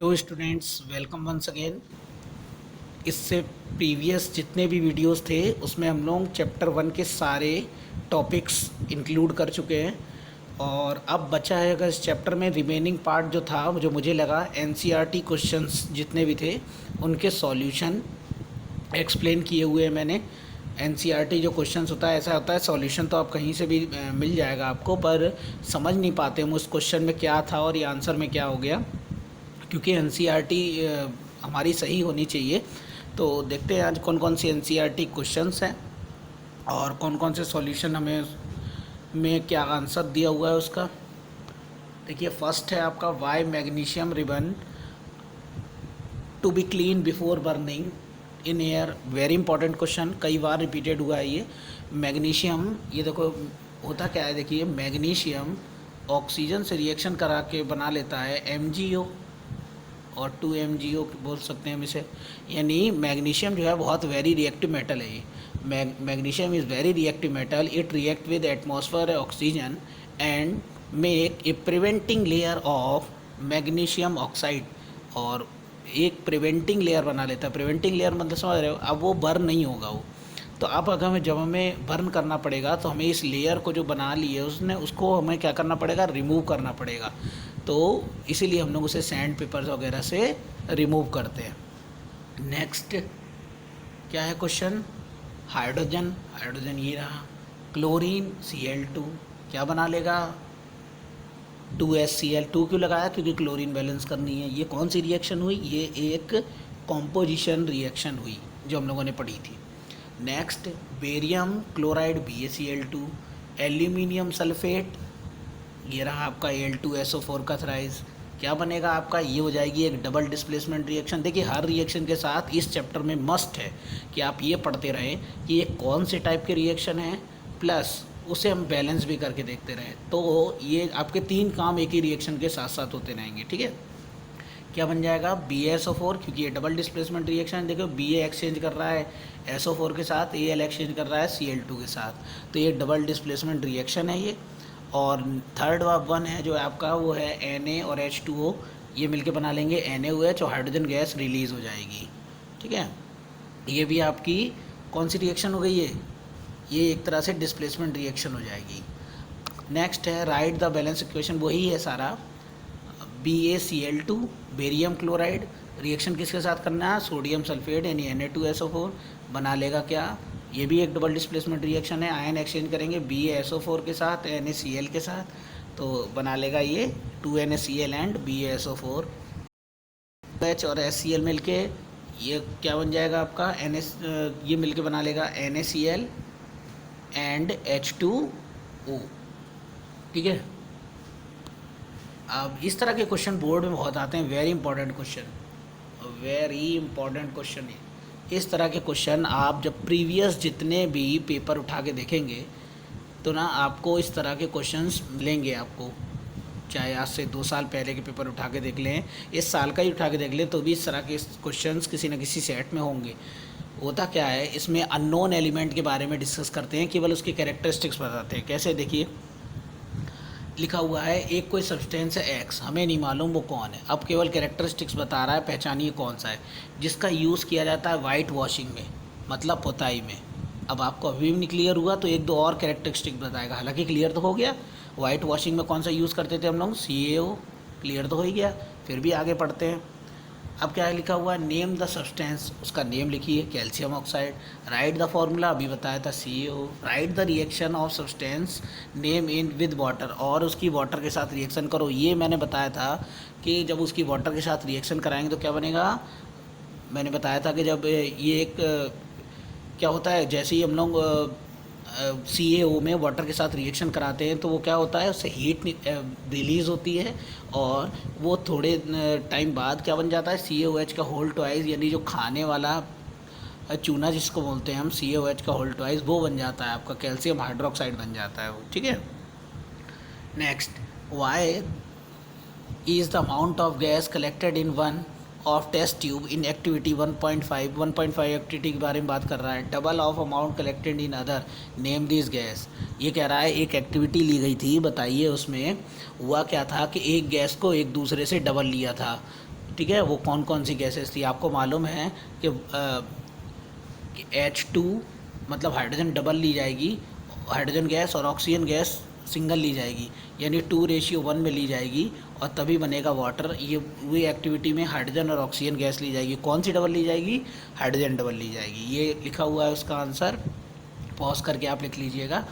तो students welcome once again. इससे previous जितने भी वीडियोस थे उसमें हम लोग चैप्टर 1 के सारे टॉपिक्स इंक्लूड कर चुके हैं और अब बचा है अगर इस चैप्टर में रिमेनिंग पार्ट जो था जो मुझे लगा एनसीईआरटी क्वेश्चंस जितने भी थे उनके सॉल्यूशन एक्सप्लेन किए हुए हैं मैंने। एनसीईआरटी जो क्वेश्चंस होता है ऐसा होता है सॉल्यूशन तो आप कहीं से भी मिल जाएगा आपको, पर समझ नहीं पाते हम उस क्वेश्चन में क्या था और ये आंसर में क्या हो गया, क्योंकि एनसीईआरटी हमारी सही होनी चाहिए। तो देखते हैं आज कौन कौन सी एनसीईआरटी क्वेश्चंस हैं और कौन कौन से सॉल्यूशन हमें में क्या आंसर दिया हुआ है उसका। देखिए फर्स्ट है आपका why magnesium ribbon to be clean before burning in air. Very important question, कई बार रिपीटेड हुआ है ये। मैग्नीशियम, ये देखो होता क्या है, देखिए मैग्नीशियम ऑक्सीजन से रिएक्शन करा के बना लेता है MgO और 2MgO बोल सकते हैं हम इसे। यानी मैग्नीशियम जो है बहुत वेरी रिएक्टिव मेटल है ये। Magnesium is very reactive metal, it react with atmosphere oxygen and make a preventing layer of magnesium oxide. और एक प्रिवेंटिंग लेयर बना लेता है। प्रिवेंटिंग लेयर मतलब समझ रहे हो, अब वो बर्न नहीं होगा वो। तो अब अगर हमें जब हमें बर्न करना पड़ेगा तो हमें इस लेयर को जो बना ली है उसने उसको हमें क्या करना पड़ेगा, रिमूव करना पड़ेगा। तो इसीलिए हम लोग उसे सैंड पेपर्स वगैरह से रिमूव करते हैं। नेक्स्ट क्या है क्वेश्चन, हाइड्रोजन। हाइड्रोजन ये रहा, क्लोरीन Cl2 क्या बना लेगा, 2HCl2 क्यों लगाया, क्योंकि क्लोरीन बैलेंस करनी है। ये कौन सी रिएक्शन हुई, ये एक कॉम्पोजिशन रिएक्शन हुई जो हम लोगों ने पढ़ी थी। Next barium chloride BaCl2, aluminium sulphate, ये रहा आपका Al2SO4 का थ्राइस, क्या बनेगा आपका, ये हो जाएगी एक डबल डिस्प्लेसमेंट रिएक्शन। देखिए हर रिएक्शन के साथ इस चैप्टर में मस्ट है कि आप ये पढ़ते रहें कि ये कौन से टाइप के रिएक्शन है, प्लस उसे हम बैलेंस भी करके देखते रहें। तो ये आपके 3 काम एक ही रिएक्शन के साथ साथ होते रहेंगे, ठीक है। क्या बन जाएगा BaSO4, क्योंकि ये डबल डिस्प्लेसमेंट रिएक्शन है। देखो Ba एक्सचेंज कर रहा है SO4 के साथ, Al एक्सचेंज कर रहा है Cl2 के साथ, तो ये डबल डिस्प्लेसमेंट रिएक्शन है ये। और थर्ड वन है जो आपका वो है Na और H2O, ये मिलके बना लेंगे NaOH और हाइड्रोजन गैस रिलीज़ हो जाएगी, ठीक है। ये भी आपकी कौन सी रिएक्शन हो गई है, ये एक तरह से डिस्प्लेसमेंट रिएक्शन हो जाएगी। नेक्स्ट है राइट द बैलेंस इक्वेशन, वही है सारा। BaCl2 बेरियम क्लोराइड, रिएक्शन किसके साथ करना है, सोडियम सल्फेट यानी Na2SO4 बना लेगा क्या, ये भी एक डबल डिस्प्लेसमेंट रिएक्शन है। आयन एक्सचेंज करेंगे BaSO4 के साथ NaCl के साथ, तो बना लेगा ये 2NaCl एंड BaSO4। H और HCl मिलके ये क्या बन जाएगा आपका ये मिलके बना लेगा NaCl एंड H2O, ठीक है। अब इस तरह के क्वेश्चन बोर्ड में बहुत आते हैं, very important question, very important question है। इस तरह के क्वेश्चन आप जब प्रीवियस जितने भी पेपर उठा के देखेंगे तो ना आपको इस तरह के क्वेश्चंस मिलेंगे आपको, चाहे आज से 2 साल पहले के पेपर उठा के देख लें, इस साल का ही उठा के देख लें, तो भी इस तरह के क्वेश्चंस किसी न किसी सेट में होंगे। होता क्या है, इसमें अननोन एलिमेंट के बारे में डिस्कस करते हैं, केवल उसकी कैरेक्टरिस्टिक्स बताते हैं। कैसे, देखिए लिखा हुआ है एक कोई सब्सटेंस है X, हमें नहीं मालूम वो कौन है, अब केवल कैरेक्टरिस्टिक्स बता रहा है, पहचानिए कौन सा है, जिसका यूज़ किया जाता है वाइट वॉशिंग में, मतलब पुताई में। अब आपको अभी भी नहीं क्लियर हुआ तो 1-2 और कैरेक्टरिस्टिक बताएगा, हालांकि क्लियर तो हो गया। वाइट वॉशिंग में कौन सा यूज़ करते थे हम लोग, CaO, क्लियर तो हो ही गया। फिर भी आगे पढ़ते हैं। अब क्या है लिखा हुआ है, नेम द सब्सटेंस, उसका नेम लिखिए calcium oxide. Right the formula, अभी बताया था CaO। Right the reaction of substance name in with water, और उसकी वाटर के साथ रिएक्शन करो। ये मैंने बताया था कि जब उसकी वाटर के साथ रिएक्शन कराएंगे तो क्या बनेगा, मैंने बताया था कि जब ये एक क्या होता है, जैसे ही हम लोग CaO में वाटर के साथ रिएक्शन कराते हैं तो वो क्या होता है, उससे हीट रिलीज़ होती है और वो थोड़े टाइम बाद क्या बन जाता है, CaOH का होल ट्वाइस, यानी जो खाने वाला चूना जिसको बोलते हैं हम, CaOH का होल ट्वाइस वो बन जाता है, आपका कैल्शियम हाइड्रोक्साइड बन जाता है वो, ठीक है। Next, why is the amount of gas collected in one of test tube in activity 1.5 activity के बारे में बात कर रहा है, double of amount collected in other, name this gas. ये कह रहा है एक एक्टिविटी ली गई थी, बताइए उसमें हुआ क्या था कि एक गैस को एक दूसरे से डबल लिया था, ठीक है, वो कौन कौन सी गैसेस थी आपको मालूम है कि H2 मतलब हाइड्रोजन डबल ली जाएगी, हाइड्रोजन गैस, और ऑक्सीजन गैस सिंगल ली जाएगी, यानी 2:1 में ली जाएगी और तभी बनेगा वाटर। ये वही एक्टिविटी में हाइड्रोजन और ऑक्सीजन गैस ली जाएगी। कौन सी डबल ली जाएगी? हाइड्रोजन डबल ली जाएगी। ये लिखा हुआ है उसका आंसर, पॉज करके आप लिख लीजिएगा।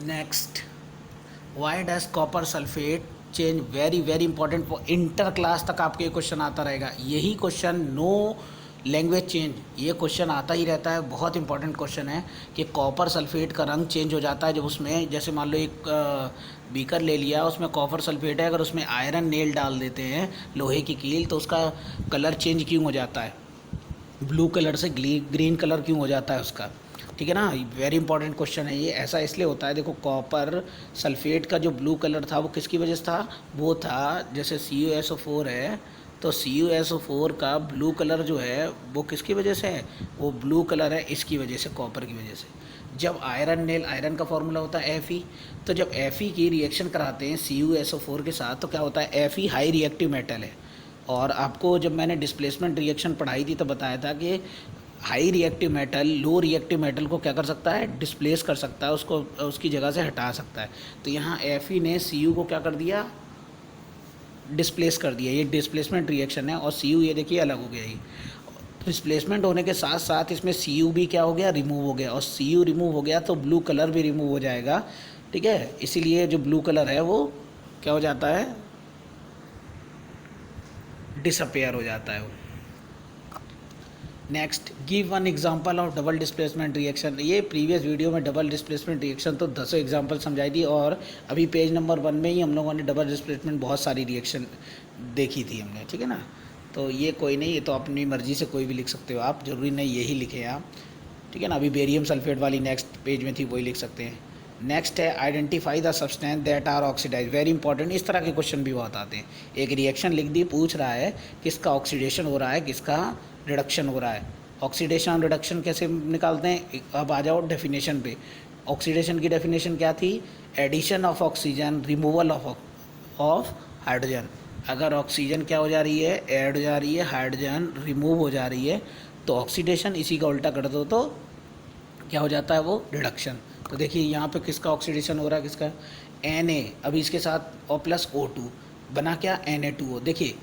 Next, why does copper sulphate change, very very important, inter class तक आपके क्वेश्चन आता रहेगा यही क्वेश्चन। नो लैंग्वेज चेंज, ये क्वेश्चन आता ही रहता है, बहुत इंपॉर्टेंट क्वेश्चन है कि कॉपर सल्फेट का रंग चेंज हो जाता है जब उसमें, जैसे मान लो एक बीकर ले लिया, उसमें कॉपर सल्फेट है, अगर उसमें आयरन नेल डाल देते हैं, लोहे की कील, तो उसका कलर चेंज क्यों हो जाता है? ब्लू कलर से ग्रीन कलर क्यों हो जाता है उसका? ठीक है ना, वेरी इंपॉर्टेंट क्वेश्चन है ये। ऐसा इसलिए होता है, देखो कॉपर सल्फेट का जो ब्लू कलर था वो किसकी वजह से था? वो था, जैसे CuSO4 है, तो CuSO4 का ब्लू कलर जो है वो किसकी वजह से है? वो ब्लू कलर है इसकी वजह से, कॉपर की वजह से। जब आयरन नेल, आयरन का फॉर्मूला होता है Fe, तो जब Fe की रिएक्शन कराते हैं CuSO4 के साथ, तो क्या होता है? Fe हाई रिएक्टिव मेटल है। और आपको जब मैंने डिस्प्लेसमेंट रिएक्शन पढ़ाई थी तो बताया था कि high reactive metal low reactive metal को क्या कर सकता है? डिस्प्लेस कर सकता है, उसको उसकी जगह से हटा सकता है। तो यहाँ Fe ने Cu को क्या कर दिया? डिस्प्लेस कर दिया। ये डिस्प्लेसमेंट रिएक्शन है, और Cu ये देखिए अलग हो गया। ये डिस्प्लेसमेंट होने के साथ साथ इसमें Cu भी क्या हो गया? रिमूव हो गया। और Cu रिमूव हो गया तो ब्लू कलर भी रिमूव हो जाएगा। ठीक है, इसीलिए जो ब्लू कलर है वो क्या हो जाता है? डिसअपेयर हो जाता है वो। Next, give one example of double displacement reaction. ये प्रीवियस वीडियो में डबल डिस्प्लेसमेंट रिएक्शन तो 10 एग्जांपल समझाई दी, और अभी पेज नंबर 1 में ही हम लोगों ने डबल डिस्प्लेसमेंट बहुत सारी रिएक्शन देखी थी हमने। ठीक है ना, तो ये कोई नहीं, ये तो अपनी मर्जी से कोई भी लिख सकते हो आप, ज़रूरी नहीं यही लिखे आप। ठीक है ना, अभी बेरियम सल्फेट वाली नेक्स्ट पेज में थी, वही लिख सकते हैं। नेक्स्ट है, identify the substance that are oxidise, very important. इस तरह के क्वेश्चन भी बहुत आते हैं। एक रिएक्शन लिख दी, पूछ रहा है किसका ऑक्सीडेशन हो रहा है, किसका रिडक्शन हो रहा है। ऑक्सीडेशन और रिडक्शन कैसे निकालते हैं? अब आ जाओ डेफिनेशन पे। ऑक्सीडेशन की डेफिनेशन क्या थी? Addition of oxygen, removal of hydrogen. अगर ऑक्सीजन क्या हो जा रही है? ऐड हो जा रही है, हाइड्रोजन रिमूव हो जा रही है, तो ऑक्सीडेशन। इसी का उल्टा कर दो तो क्या हो जाता है? वो रिडक्शन। तो देखिए यहाँ पे किसका ऑक्सीडेशन हो रहा है, किसका? Na, अभी इसके साथ O+O2 बना क्या? Na2O। देखिए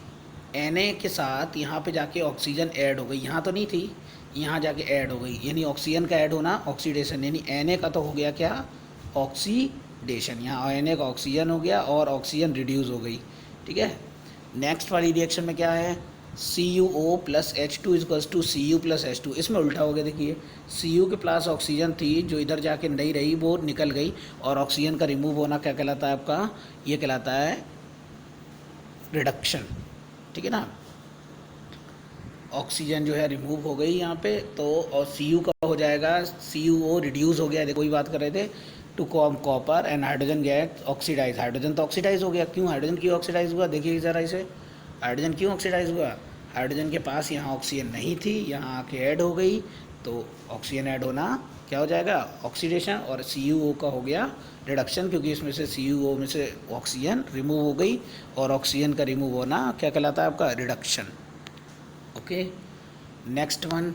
Na के साथ यहाँ पे जाके ऑक्सीजन ऐड हो गई, यहाँ तो नहीं थी, यहाँ जाके ऐड हो गई, यानी ऑक्सीजन का ऐड होना ऑक्सीडेशन, यानी Na का तो हो गया क्या? ऑक्सीडेशन। यहाँ Na का ऑक्सीजन हो गया और ऑक्सीजन रिड्यूस हो गई। ठीक है, नेक्स्ट वाली रिएक्शन में क्या है? CuO + H2 = Cu + H2। इसमें उल्टा हो गया। देखिए Cu के पास ऑक्सीजन थी जो इधर जाके नहीं रही, वो निकल गई, और ऑक्सीजन का रिमूव होना क्या कहलाता है आपका? ये कहलाता है रिडक्शन। ठीक है ना, ऑक्सीजन जो है रिमूव हो गई यहाँ पे, तो और Cu का हो जाएगा, CuO रिड्यूस हो गया। देखो वही बात कर रहे थे, to copper and hydrogen get oxidise. Hydrogen तो ऑक्सीडाइज हो गया। क्यों हाइड्रोजन क्यों ऑक्सीडाइज हुआ? देखिए ज़रा इसे, हाइड्रोजन क्यों ऑक्सीडाइज हुआ? हाइड्रोजन के पास यहाँ ऑक्सीजन नहीं थी, यहाँ आके ऐड हो गई, तो ऑक्सीजन ऐड होना क्या हो जाएगा? ऑक्सीडेशन। और CuO का हो गया रिडक्शन, क्योंकि इसमें से CuO में से ऑक्सीजन रिमूव हो गई, और ऑक्सीजन का रिमूव होना क्या कहलाता है आपका? रिडक्शन। ओके, नेक्स्ट वन,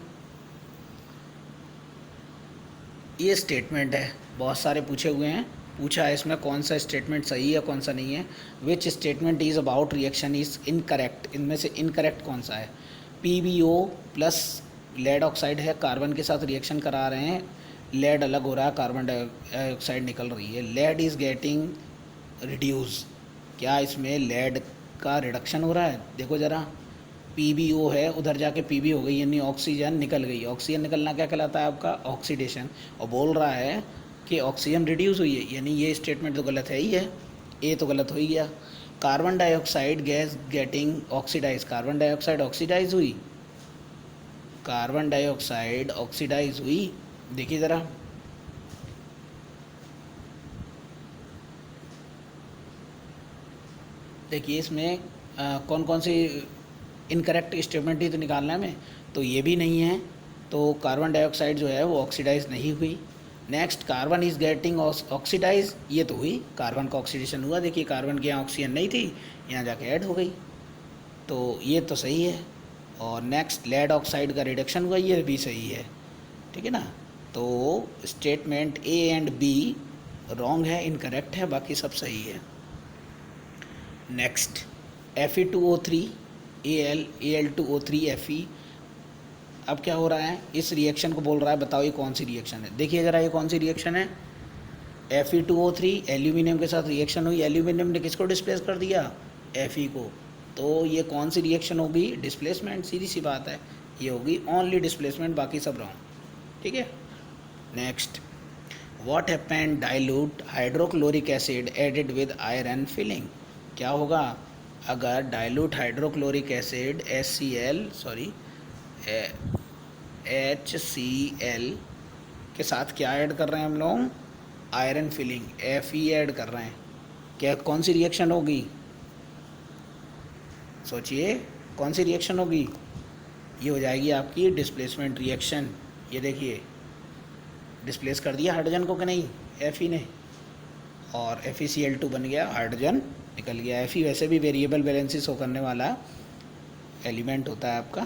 ये स्टेटमेंट है, बहुत सारे पूछे हुए हैं, पूछा है इसमें कौन सा स्टेटमेंट सही है कौन सा नहीं है। Which statement is about reaction is incorrect, इनमें से इनकरेक्ट कौन सा है? PbO+ लेड ऑक्साइड है, कार्बन के साथ रिएक्शन करा रहे हैं, लेड अलग हो रहा है, कार्बन डाइऑक्साइड निकल रही है। लेड इज़ गेटिंग रिड्यूस, क्या इसमें लेड का रिडक्शन हो रहा है? देखो ज़रा, PbO है, उधर जाके Pb हो गई, यानी ऑक्सीजन निकल गई। ऑक्सीजन निकलना क्या कहलाता है आपका? ऑक्सीडेशन। और बोल रहा है कि ऑक्सीजन रिड्यूस हुई है, यानी ये स्टेटमेंट तो गलत है ही है, ए तो गलत हो ही गया। Carbon dioxide gas getting oxidise, carbon dioxide oxidise हुई, कार्बन डाइऑक्साइड ऑक्सीडाइज हुई। देखिए ज़रा, देखिए इसमें कौन कौन सी इनकरेक्ट स्टेटमेंट ही तो निकालना है हमें, तो ये भी नहीं है। तो कार्बन डाइऑक्साइड जो है वो ऑक्सीडाइज नहीं हुई, next carbon is getting oxidise, ये तो हुई, कार्बन का ऑक्सीडेशन हुआ, देखिए कार्बन के यहाँ ऑक्सीजन नहीं थी, यहाँ जाके ऐड हो गई, तो ये तो सही है। और नेक्स्ट लेड ऑक्साइड का रिडक्शन हुआ, ये भी सही है, ठीक है ना। तो statement A and be wrong है, इनकरेक्ट है, बाकी सब सही है। नेक्स्ट Fe2O3 Al2O3 Fe, अब क्या हो रहा है, इस रिएक्शन को बोल रहा है बताओ ये कौन सी रिएक्शन है। देखिए ज़रा ये कौन सी रिएक्शन है, Fe2O3 एल्यूमिनियम के साथ रिएक्शन हुई, एल्यूमिनियम ने किसको डिस्प्लेस कर दिया, Fe को, तो ये कौन सी रिएक्शन होगी, डिस्प्लेसमेंट, सीधी सी बात है, ये होगी ओनली डिस्प्लेसमेंट, बाकी सब रॉन्ग, ठीक है। Next what happened dilute hydrochloric acid added with iron filing, क्या होगा अगर डाइल्यूट हाइड्रोक्लोरिक एसिड HCl के साथ क्या ऐड कर रहे हैं हम लोग, आयरन फिलिंग Fe ऐड कर रहे हैं, क्या कौन सी रिएक्शन होगी, सोचिए कौन सी रिएक्शन होगी, ये हो जाएगी आपकी डिस्प्लेसमेंट रिएक्शन। ये देखिए डिस्प्लेस कर दिया हाइड्रोजन को कि नहीं Fe ने, और FeCl2 बन गया, हाइड्रोजन निकल गया। Fe वैसे भी वेरिएबल बैलेंसेस हो करने वाला एलिमेंट होता है आपका।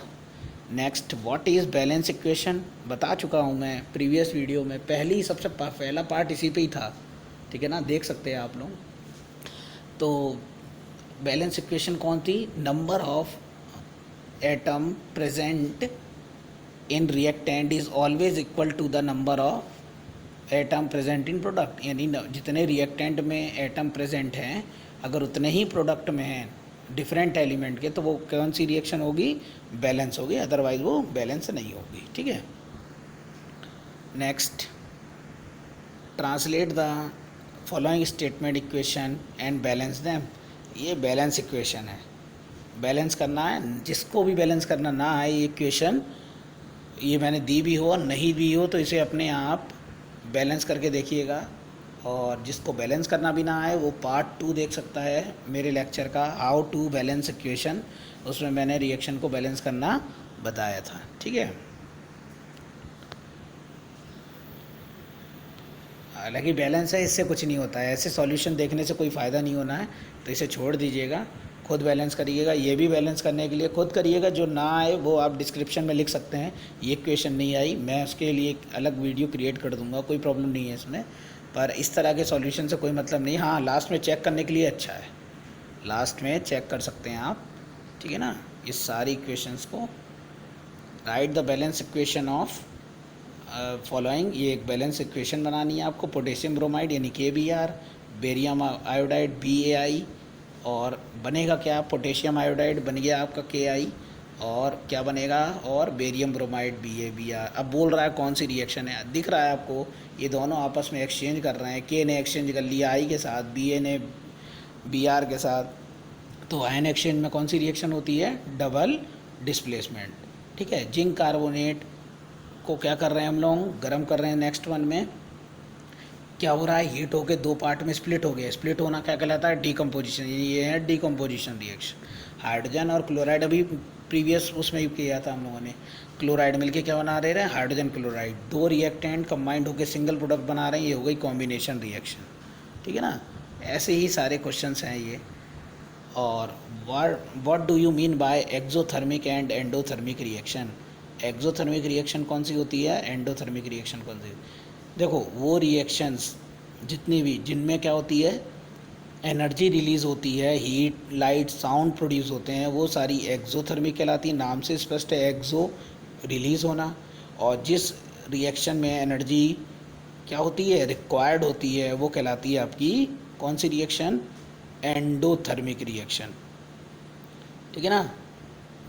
Next what is balance equation, बता चुका हूँ मैं प्रीवियस वीडियो में, सबसे पहला पार्ट इसी पे ही था, ठीक है ना, देख सकते हैं आप लोग। तो बैलेंस इक्वेशन कौन थी, number of atom present in reactant is always equal to the number of atom present in product, यानी जितने रिएक्टेंट में एटम प्रेजेंट हैं अगर उतने ही प्रोडक्ट में हैं डिफरेंट एलिमेंट के, तो वो कौन सी रिएक्शन होगी, बैलेंस होगी, अदरवाइज वो बैलेंस नहीं होगी, ठीक है। Next translate the following statement equation and balance them, ये बैलेंस इक्वेशन है, बैलेंस करना है, जिसको भी बैलेंस करना ना आए ये इक्वेशन, ये मैंने दी भी हो और नहीं भी हो तो इसे अपने आप बैलेंस करके देखिएगा, और जिसको बैलेंस करना भी ना आए वो पार्ट 2 देख सकता है मेरे लेक्चर का, हाउ टू बैलेंस इक्वेशन, उसमें मैंने रिएक्शन को बैलेंस करना बताया था, ठीक है। हालांकि बैलेंस है, इससे कुछ नहीं होता है, ऐसे सॉल्यूशन देखने से कोई फ़ायदा नहीं होना है, तो इसे छोड़ दीजिएगा, खुद बैलेंस करिएगा। ये भी बैलेंस करने के लिए खुद करिएगा, जो ना आए वो आप डिस्क्रिप्शन में लिख सकते हैं, ये इक्वेशन नहीं आई, मैं उसके लिए एक अलग वीडियो क्रिएट कर दूंगा, कोई प्रॉब्लम नहीं है इसमें, पर इस तरह के सॉल्यूशन से कोई मतलब नहीं। हाँ लास्ट में चेक करने के लिए अच्छा है, लास्ट में चेक कर सकते हैं आप, ठीक है ना। इस सारी इक्वेशंस को right the balance equation of following, ये एक बैलेंस इक्वेशन बनानी है आपको, पोटेशियम ब्रोमाइड यानी KBr, बेरियम आयोडाइड BaI, और बनेगा क्या, पोटेशियम आयोडाइड बन गया आपका KI, और क्या बनेगा, और बेरियम ब्रोमाइड BaBr। अब बोल रहा है कौन सी रिएक्शन है, दिख रहा है आपको, ये दोनों आपस में एक्सचेंज कर रहे हैं, K ने एक्सचेंज कर लिया I के साथ, Ba ने Br के साथ, तो आयन एक्सचेंज में कौन सी रिएक्शन होती है, डबल डिस्प्लेसमेंट, ठीक है। जिंक कार्बोनेट को क्या कर रहे हैं हम लोग, गर्म कर रहे हैं। नेक्स्ट वन में क्या हो रहा है, हीट होके दो पार्ट में स्प्लिट हो गया, स्प्लिट होना क्या कहलाता है, डीकम्पोजिशन, ये है डीकम्पोजिशन रिएक्शन। हाइड्रोजन और क्लोराइड अभी प्रीवियस उसमें ही किया था हम लोगों ने, क्लोराइड मिलके क्या बना रहे हैं, हाइड्रोजन क्लोराइड, दो रिएक्टेंट कंबाइंड होकर सिंगल प्रोडक्ट बना रहे हैं, ये हो गई कॉम्बिनेशन रिएक्शन, ठीक है ना। ऐसे ही सारे क्वेश्चंस हैं ये। और what do you mean by exothermic and endothermic reaction, exothermic reaction कौन सी होती है, एंडोथर्मिक रिएक्शन कौन सी, देखो वो रिएक्शंस जितनी भी जिनमें क्या होती है, एनर्जी रिलीज़ होती है, हीट लाइट साउंड प्रोड्यूस होते हैं, वो सारी एक्जोथर्मिक कहलाती है, नाम से स्पष्ट है एक्जो रिलीज़ होना। और जिस रिएक्शन में एनर्जी क्या होती है, रिक्वायर्ड होती है, वो कहलाती है आपकी कौन सी रिएक्शन, एंडोथर्मिक रिएक्शन, ठीक है ना।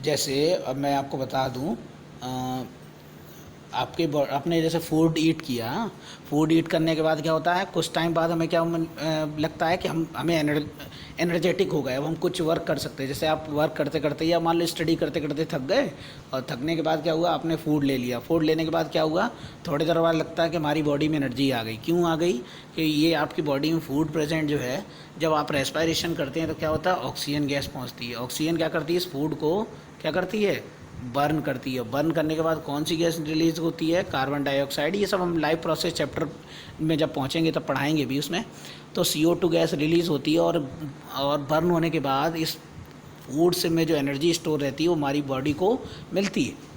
जैसे अब मैं आपको बता दूं, आपने जैसे फूड ईट किया, फूड ईट करने के बाद क्या होता है, कुछ टाइम बाद हमें क्या लगता है कि हमें एनर्जेटिक हो गए, अब हम कुछ वर्क कर सकते हैं। जैसे आप वर्क करते करते या मान लो स्टडी करते करते थक गए, और थकने के बाद क्या हुआ, आपने फूड ले लिया, फूड लेने के बाद क्या हुआ, थोड़ी देर बाद लगता है कि हमारी बॉडी में एनर्जी आ गई। क्यों आ गई, कि ये आपकी बॉडी में फूड प्रेजेंट जो है, जब आप रेस्पायरेशन करते हैं तो क्या होता है, ऑक्सीजन गैस पहुँचती है, ऑक्सीजन क्या करती है, इस फूड को क्या करती है, बर्न करती है। बर्न करने के बाद कौन सी गैस रिलीज होती है? Carbon dioxide. ये सब हम लाइव प्रोसेस चैप्टर में जब पहुंचेंगे तब पढ़ाएंगे भी उसमें। तो CO2 गैस रिलीज़ होती है और बर्न होने के बाद इस फूड से में जो एनर्जी स्टोर रहती है वो हमारी बॉडी को मिलती है।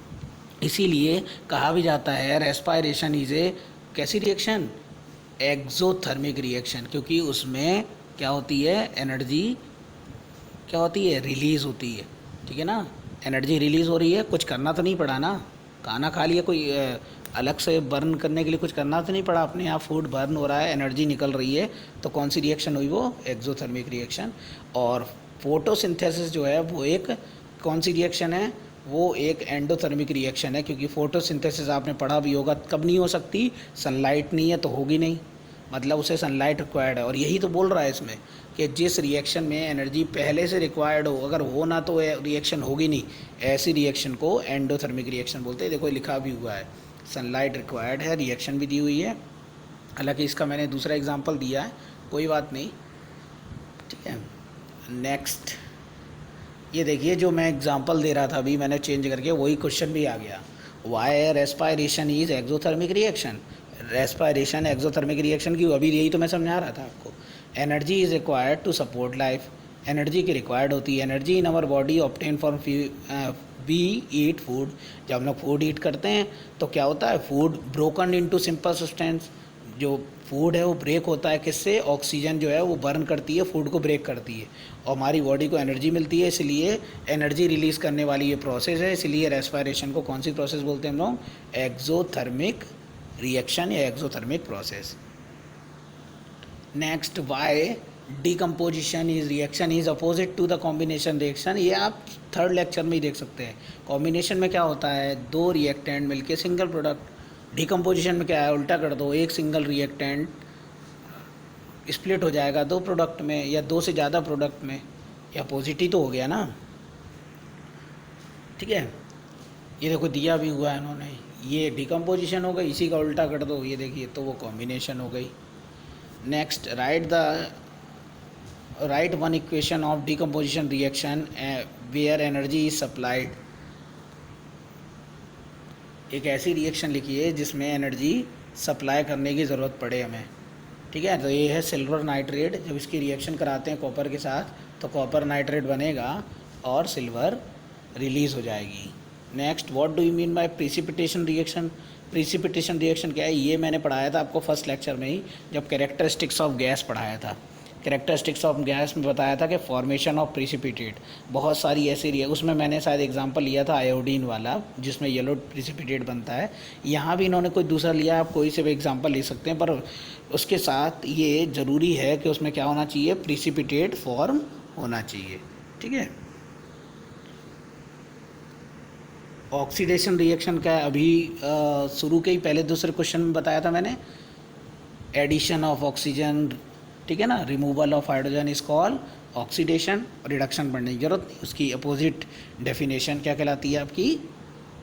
इसीलिए कहा भी जाता है रेस्पायरेशन इज़ ए कैसी रिएक्शन? एक्सोथर्मिक रिएक्शन, क्योंकि उसमें क्या होती है? एनर्जी क्या होती है? रिलीज़ होती है। ठीक है ना, एनर्जी रिलीज़ हो रही है, कुछ करना तो नहीं पड़ा ना, खाना खा लिया, कोई अलग से बर्न करने के लिए कुछ करना तो नहीं पड़ा, अपने यहाँ फूड बर्न हो रहा है, एनर्जी निकल रही है, तो कौन सी रिएक्शन हुई? वो एक्सोथर्मिक रिएक्शन। और फोटोसिंथेसिस जो है वो एक कौन सी रिएक्शन है? वो एक एंडोथर्मिक रिएक्शन है, क्योंकि फोटोसिंथेसिस आपने पढ़ा भी होगा, कब नहीं हो सकती? सनलाइट नहीं है तो होगी नहीं, मतलब उसे सनलाइट रिक्वायर्ड है। और यही तो बोल रहा है इसमें कि जिस रिएक्शन में एनर्जी पहले से रिक्वायर्ड हो, अगर हो ना तो रिएक्शन होगी नहीं, ऐसी रिएक्शन को एंडोथर्मिक रिएक्शन बोलते हैं। देखो लिखा भी हुआ है, सनलाइट रिक्वायर्ड है, रिएक्शन भी दी हुई है। हालांकि इसका मैंने दूसरा एग्जांपल दिया है, कोई बात नहीं, ठीक है। नेक्स्ट ये देखिए, जो मैं एग्जांपल दे रहा था अभी मैंने चेंज करके, वही क्वेश्चन भी आ गया। Why respiration is exothermic reaction? Respiration exothermic reaction की, अभी यही तो मैं समझा रहा था आपको। Energy is required to support life, energy की रिक्वायर्ड होती है। Energy in our body obtain for we eat food, जब हम लोग फूड ईट करते हैं तो क्या होता है? Food broken into simple substance, जो फूड है वो ब्रेक होता है किससे? ऑक्सीजन जो है वो बर्न करती है, फूड को ब्रेक करती है और हमारी बॉडी को एनर्जी मिलती है, इसलिए एनर्जी रिलीज़ करने वाली ये प्रोसेस है। इसलिए रेस्पायरेशन को कौन सी प्रोसेस बोलते हैं हम लोग? एक्सोथर्मिक रिएक्शन या exothermic process. Next, why decomposition is reaction is opposite to the combination reaction? ये आप थर्ड लेक्चर में ही देख सकते हैं। कॉम्बिनेशन में क्या होता है? दो रिएक्टेंट मिलके सिंगल प्रोडक्ट। डिकम्पोजिशन में क्या है? उल्टा कर दो, एक सिंगल रिएक्टेंट स्प्लिट हो जाएगा दो प्रोडक्ट में या दो से ज़्यादा प्रोडक्ट में, या अपोजिट ही तो हो गया ना, ठीक है। ये देखो दिया भी हुआ है इन्होंने, ये डिकम्पोजिशन हो गई, इसी का उल्टा कर दो, ये देखिए तो वो कॉम्बिनेशन हो गई। Next, write one equation of decomposition reaction where energy is supplied. एक ऐसी रिएक्शन लिखिए जिसमें एनर्जी सप्लाई करने की ज़रूरत पड़े हमें, ठीक है। तो ये है सिल्वर नाइट्रेट, जब इसकी रिएक्शन कराते हैं कॉपर के साथ तो कॉपर नाइट्रेट बनेगा और सिल्वर रिलीज़ हो जाएगी। Next, what do you mean by precipitation reaction? Precipitation reaction क्या है? ये मैंने पढ़ाया था आपको फर्स्ट लेक्चर में ही, जब कैरेक्टरिस्टिक्स ऑफ गैस पढ़ाया था। कैरेक्टरिस्टिक्स ऑफ गैस में बताया था कि फॉर्मेशन ऑफ प्रिसिपिटेट, बहुत सारी ऐसी उसमें मैंने शायद एग्जांपल लिया था आयोडीन वाला, जिसमें येलो प्रिसिपिटेट बनता है। यहाँ भी इन्होंने कोई दूसरा लिया, आप कोई से भी एग्जांपल ले सकते हैं, पर उसके साथ ये ज़रूरी है कि उसमें क्या होना चाहिए? प्रिसिपिटेट फॉर्म होना चाहिए, ठीक है। ऑक्सीडेशन रिएक्शन का अभी शुरू के ही पहले दूसरे क्वेश्चन में बताया था मैंने, एडिशन ऑफ ऑक्सीजन, ठीक है ना, removal of hydrogen is called oxidation. Reduction पढ़ने की जरूरत नहीं, उसकी अपोजिट डेफिनेशन क्या कहलाती है आपकी?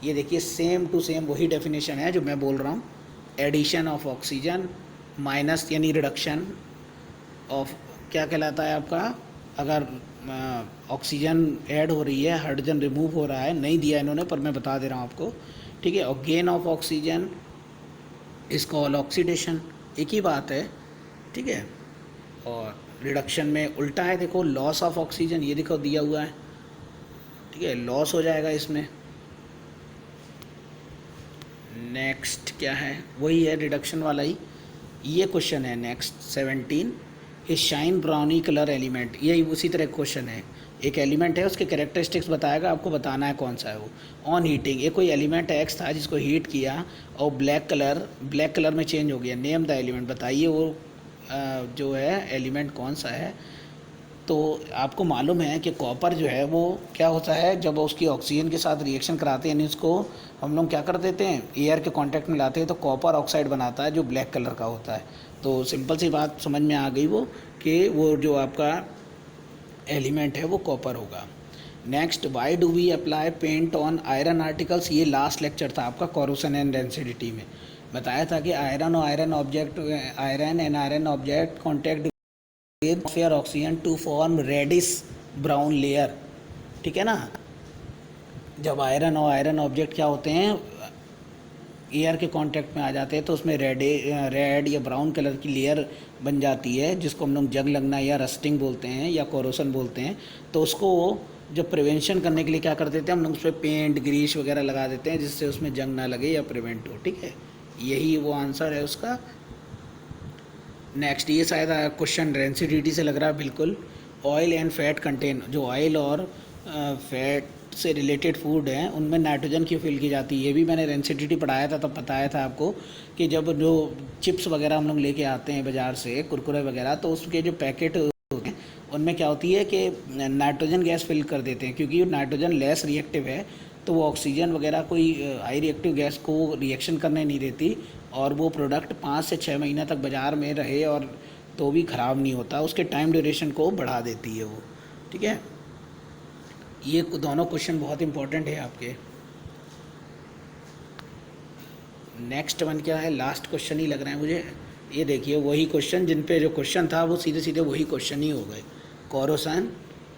ये देखिए सेम टू सेम वही डेफिनेशन है जो मैं बोल रहा हूँ। एडिशन ऑफ ऑक्सीजन माइनस यानी रिडक्शन ऑफ क्या कहलाता है आपका? अगर ऑक्सीजन ऐड हो रही है, हाइड्रोजन रिमूव हो रहा है, नहीं दिया इन्होंने पर मैं बता दे रहा हूँ आपको, ठीक है। और gain of oxygen is called oxidation, एक ही बात है, ठीक है। और रिडक्शन में उल्टा है, देखो लॉस ऑफ ऑक्सीजन, ये देखो दिया हुआ है, ठीक है, लॉस हो जाएगा इसमें। नेक्स्ट क्या है? वही है रिडक्शन वाला ही ये क्वेश्चन है। नेक्स्ट 17, ए शाइन ब्राउनी कलर एलिमेंट, यही उसी तरह क्वेश्चन है। एक एलिमेंट है, उसके कैरेक्टरिस्टिक्स बताएगा, आपको बताना है कौन सा है वो। ऑन हीटिंग, ये कोई एलिमेंट एक्स था जिसको हीट किया और ब्लैक कलर में चेंज हो गया। नेम द एलिमेंट, बताइए वो जो है एलिमेंट कौन सा है। तो आपको मालूम है कि कॉपर जो है वो क्या होता है, जब उसकी ऑक्सीजन के साथ रिएक्शन कराते हैं, यानी उसको हम लोग क्या कर देते हैं, एयर के कांटेक्ट में लाते हैं, तो कॉपर ऑक्साइड बनाता है जो ब्लैक कलर का होता है। तो सिंपल सी बात समझ में आ गई वो, कि वो जो आपका एलिमेंट है वो कॉपर होगा। Next, why do we apply paint on iron articles? ये लास्ट लेक्चर था आपका कोरोशन एंड डेंसिटी में, बताया था कि iron and iron object contact with fair oxygen to form reddish brown layer, ठीक है ना। जब आयरन और आयरन ऑब्जेक्ट क्या होते हैं, एयर के कांटेक्ट में आ जाते हैं तो उसमें रेड या ब्राउन कलर की लेयर बन जाती है, जिसको हम लोग जंग लगना या रस्टिंग बोलते हैं या कोरोसन बोलते हैं। तो उसको जब प्रिवेंशन करने के लिए क्या कर देते हैं हम लोग, उस पर पेंट ग्रीस वगैरह लगा देते हैं जिससे उसमें जंग ना लगे या प्रिवेंट हो। ठीक है, यही वो आंसर है उसका। नेक्स्ट, ये शायद क्वेश्चन रेंसिडिटी से लग रहा है। बिल्कुल, ऑयल एंड फैट कंटेन, जो ऑयल और फैट से रिलेटेड फूड हैं उनमें नाइट्रोजन क्यों फिल की जाती है, ये भी मैंने रेंसिडिटी पढ़ाया था, तब बताया था आपको कि जब जो चिप्स वगैरह हम लोग लेके आते हैं बाज़ार से, कुरकुरे वगैरह, तो उसके जो पैकेट होते हैं उनमें क्या होती है कि नाइट्रोजन गैस फिल कर देते हैं, क्योंकि नाइट्रोजन लेस रिएक्टिव है तो वो ऑक्सीजन वगैरह कोई हाई रिएक्टिव गैस को रिएक्शन करने नहीं देती, और वो प्रोडक्ट 5 से 6 महीने तक बाज़ार में रहे और तो भी ख़राब नहीं होता, उसके टाइम ड्यूरेशन को बढ़ा देती है वो। ठीक है, ये दोनों क्वेश्चन बहुत इंपॉर्टेंट है आपके। नेक्स्ट वन क्या है, लास्ट क्वेश्चन ही लग रहा है मुझे। ये देखिए वही क्वेश्चन, जिन पे जो क्वेश्चन था वो सीधे सीधे वही क्वेश्चन ही हो गए। कोरोसन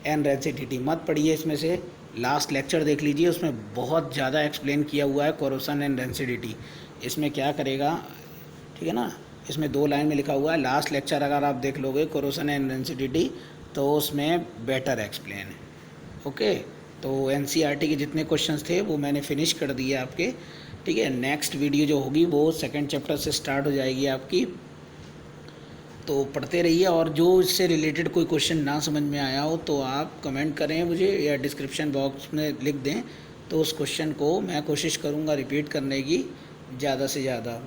एंड रेंसिडिटी मत पढ़िए इसमें से, लास्ट लेक्चर देख लीजिए, उसमें बहुत ज़्यादा एक्सप्लेन किया हुआ है कोरोसन एंड रेंसिडिटी। इसमें क्या करेगा, ठीक है ना, इसमें 2 लाइन में लिखा हुआ है। लास्ट लेक्चर अगर आप देख लोगे कोरोसन एंड रेंसिडिटी तो उसमें बेटर एक्सप्लेन है। ओके, तो एनसीईआरटी के जितने क्वेश्चंस थे वो मैंने फिनिश कर दिए आपके। ठीक है, नेक्स्ट वीडियो जो होगी वो 2nd चैप्टर से स्टार्ट हो जाएगी आपकी, तो पढ़ते रहिए। और जो इससे रिलेटेड कोई क्वेश्चन ना समझ में आया हो तो आप कमेंट करें मुझे या डिस्क्रिप्शन बॉक्स में लिख दें, तो उस क्वेश्चन को मैं कोशिश करूँगा रिपीट करने की ज़्यादा से ज़्यादा।